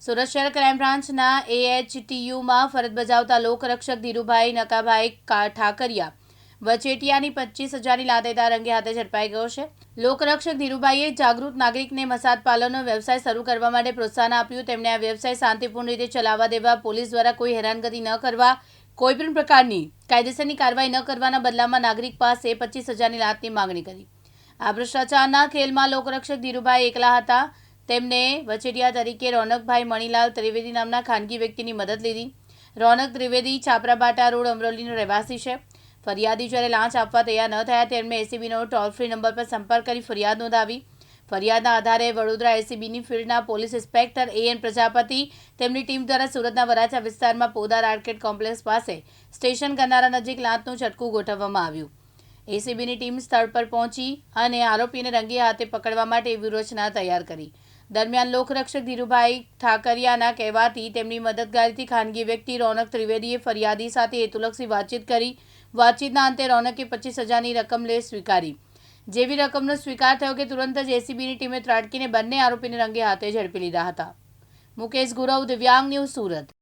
સુરત શહેર ક્રાઇમ બ્રાન્ચના AHTUમાં ફરજ બજાવતા લોકરક્ષક ધીરુભાઈ નકાભાઈ ઠાકરિયા વચેટિયાની 25,000ની લાતેદાર અંગે હાથે ઝડપાઈ ગયો છે. લોકરક્ષક ધીરુભાઈએ જાગૃત નાગરિકને મસાજ પાર્લરનો વ્યવસાય શરૂ કરવા માટે પ્રોત્સાહન આપ્યું. તેમણે આ વ્યવસાય શાંતિપૂર્ણ રીતે ચલાવવા દેવા, પોલીસ દ્વારા કોઈ હેરાનગતિ ન કરવા, કોઈપણ પ્રકારની કાયદેસરની કાર્યવાહી ન કરવાના બદલામાં નાગરિક પાસે 25,000ની લાતની માંગણી કરી. આ ભ્રષ્ટાચારના ખેલમાં લોકરક્ષક ધીરુભાઈ એકલા હતા. તેમને વચેટિયા તરીકે રોનકભાઈ મણીલાલ ત્રિવેદી નામના ખાનગી વ્યક્તિની મદદ લીધી. રોનક ત્રિવેદી છાપરાબાટા રોડ અમરોલીનો રહેવાસી છે. ફરિયાદી જ્યારે લાંચ આપવા તૈયાર ન થયા તેમણે એસીબીનો ટોલ ફ્રી નંબર પર સંપર્ક કરી ફરિયાદ નોંધાવી. ફરિયાદના આધારે વડોદરા એસીબીની ફિલ્ડના પોલીસ ઇન્સ્પેક્ટર AN પ્રજાપતિ તેમની ટીમ દ્વારા સુરતના વરાછા વિસ્તારમાં પોદાર આર્કેડ કોમ્પ્લેક્સ પાસે સ્ટેશન ગરનારા નજીક લાંચનું ઝટકું ગોઠવવામાં આવ્યું. એસીબીની ટીમ સ્થળ પર પહોંચી અને આરોપીને રંગે હાથે પકડવા માટે વ્યૂહરચના તૈયાર કરી. દરમિયાન લોકરક્ષક ધીરુભાઈ ઠાકરિયાના કહેવાથી તેમની મદદગારીથી ખાનગી વ્યક્તિ રોનક ત્રિવેદીએ ફરિયાદી સાથે હેતુલક્ષી વાતચીત કરી. વાતચીતના અંતે રોનકે 25,000ની રકમ સ્વીકારી. જેવી રકમનો સ્વીકાર થયો કે તુરંત જ એસીબીની ટીમે ત્રાટકીને બંને આરોપીને રંગે હાથે ઝડપી લીધા હતા. મુકેશ ગુરવ, દિવ્યાંગ ન્યૂઝ, સુરત.